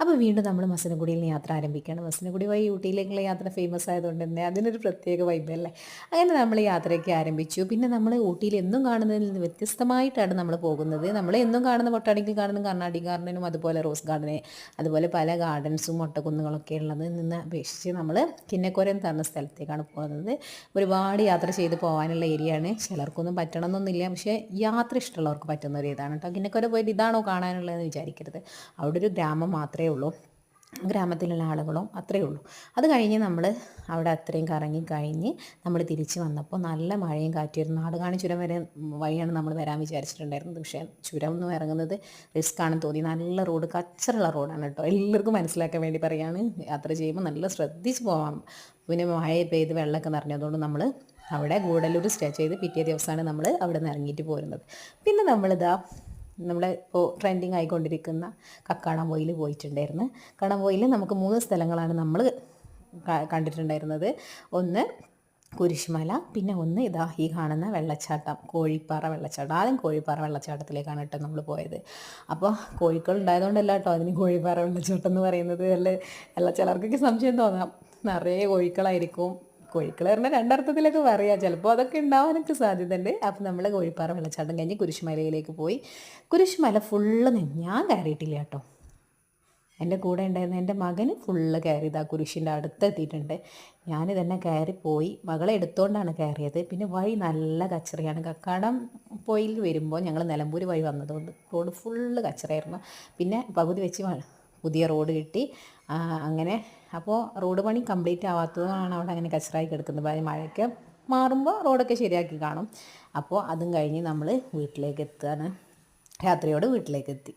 അപ്പോൾ വീണ്ടും നമ്മൾ മസനഗുഡിയിൽ നിന്ന് യാത്ര ആരംഭിക്കുകയാണ്. മസനഗുഡി വഴി ഊട്ടിയിലേക്കുള്ള യാത്ര ഫേമസ് ആയതുകൊണ്ട് തന്നെ അതിനൊരു പ്രത്യേക വൈബല്ലേ. അങ്ങനെ നമ്മൾ യാത്രയൊക്കെ ആരംഭിച്ചു. പിന്നെ നമ്മൾ ഊട്ടിയിൽ എന്നും കാണുന്നതിൽ നിന്ന് വ്യത്യസ്തമായിട്ടാണ് നമ്മൾ പോകുന്നത്. നമ്മൾ എന്നും കാണുന്ന ബൊട്ടാണിക്കൽ ഗാർഡനും കർണാടിക് ഗാർഡനും അതുപോലെ റോസ് ഗാർഡന് അതുപോലെ പല ഗാർഡൻസും മൊട്ടക്കുന്നുകളൊക്കെ ഉള്ളത് നിന്ന് അപേക്ഷിച്ച് നമ്മൾ കിന്നക്കോര എന്ന് പറഞ്ഞ സ്ഥലത്തേക്കാണ് പോകുന്നത്. ഒരുപാട് യാത്ര ചെയ്ത് പോകാനുള്ള ഏരിയയാണ്. ചിലർക്കൊന്നും പറ്റണമെന്നൊന്നുമില്ല, പക്ഷേ യാത്ര ഇഷ്ടമുള്ളവർക്ക് പറ്റുന്ന ഒരു ഇതാണ് കേട്ടോ. കിന്നക്കോര പോയിട്ട് ഇതാണോ കാണാനുള്ളതെന്ന് വിചാരിക്കരുത്. അവിടെ ഒരു ഗ്രാമം മാത്രമേ ഉള്ളൂ, ഗ്രാമത്തിലുള്ള ആളുകളും അത്രയേ ഉള്ളൂ. അത് കഴിഞ്ഞ് നമ്മൾ അവിടെ അത്രയും കറങ്ങി കഴിഞ്ഞ് നമ്മൾ തിരിച്ച് വന്നപ്പോൾ നല്ല മഴയും കാറ്റുമായിരുന്നു. നാടുകാണി ചുരം വരെ വഴിയാണ് നമ്മൾ വരാൻ വിചാരിച്ചിട്ടുണ്ടായിരുന്നത്. പക്ഷേ ചുരം ഒന്നും ഇറങ്ങുന്നത് റിസ്ക് ആണെന്ന് തോന്നി. നല്ല റോഡ്, കച്ചറുള്ള റോഡാണ് കേട്ടോ. എല്ലാവർക്കും മനസ്സിലാക്കാൻ വേണ്ടി പറയുകയാണ്. യാത്ര ചെയ്യുമ്പോൾ നല്ല ശ്രദ്ധിച്ച് പോകാം. പിന്നെ മഴ പെയ്ത് വെള്ളമൊക്കെ നിറഞ്ഞതുകൊണ്ട് നമ്മൾ അവിടെ ഗൂഡല്ലൂർ സ്റ്റേ ചെയ്ത് പിറ്റേ ദിവസമാണ് നമ്മൾ അവിടെ നിന്ന് ഇറങ്ങിയിട്ട് പോരുന്നത്. പിന്നെ നമ്മളിതാ നമ്മളെ ഇപ്പോൾ ട്രെൻഡിങ് ആയിക്കൊണ്ടിരിക്കുന്ന കക്കാടംപൊയിൽ പോയിട്ടുണ്ടായിരുന്നു. കക്കാടംപൊയിൽ നമുക്ക് 3 സ്ഥലങ്ങളാണ് നമ്മൾ കണ്ടിട്ടുണ്ടായിരുന്നത്. ഒന്ന് കുരിശുമല, പിന്നെ ഒന്ന് ഇതാ ഈ കാണുന്ന വെള്ളച്ചാട്ടം, കോഴിപ്പാറ വെള്ളച്ചാട്ടം. ആദ്യം കോഴിപ്പാറ വെള്ളച്ചാട്ടത്തിലേക്കാണ് കേട്ടോ നമ്മൾ പോയത്. അപ്പോൾ കോഴികൾ ഉണ്ടായതുകൊണ്ടല്ല കേട്ടോ അതിന് കോഴിപ്പാറ വെള്ളച്ചാട്ടം എന്ന് പറയുന്നത്. അല്ല ചിലർക്കൊക്കെ സംശയം തോന്നാം, നിറയെ കോഴികളായിരിക്കും. കോഴിക്കൾ പറഞ്ഞാൽ രണ്ടർത്ഥത്തിലൊക്കെ പറയാം, ചിലപ്പോൾ അതൊക്കെ ഉണ്ടാവാനൊക്കെ സാധ്യതയുണ്ട്. അപ്പോൾ നമ്മൾ കോഴിപ്പാറ വെള്ളച്ചാട്ടം കഴിഞ്ഞ് കുരിശുമലയിലേക്ക് പോയി. കുരിശുമല ഫുള്ള് ഞാൻ കയറിയിട്ടില്ല കേട്ടോ. എൻ്റെ കൂടെ ഉണ്ടായിരുന്ന എൻ്റെ മകന് ഫുള്ള് കയറിയത് ആ കുരിശിൻ്റെ അടുത്തെത്തിയിട്ടുണ്ട്. ഞാൻ തന്നെ കയറിപ്പോയി, മകളെ എടുത്തുകൊണ്ടാണ് കയറിയത്. പിന്നെ വഴി നല്ല കച്ചറയാണ്. കക്കാടം പോയിൽ വരുമ്പോൾ ഞങ്ങൾ നിലമ്പൂർ വഴി വന്നതുകൊണ്ട് റോഡ് ഫുള്ള് കച്ചറയായിരുന്നു. പിന്നെ പകുതി വെച്ച് പുതിയ റോഡ് കിട്ടി. അങ്ങനെ അപ്പോൾ റോഡ് പണി കംപ്ലീറ്റ് ആവാത്തതാണ് അവിടെ അങ്ങനെ കച്ചറായി കിടക്കുന്നത്. മഴയ്ക്ക് മാറുമ്പോൾ റോഡൊക്കെ ശരിയാക്കി കാണും. അപ്പോൾ അതും കഴിഞ്ഞ് നമ്മൾ വീട്ടിലേക്ക് എത്തുകയാണ്. രാത്രിയോട് വീട്ടിലേക്ക് എത്തി.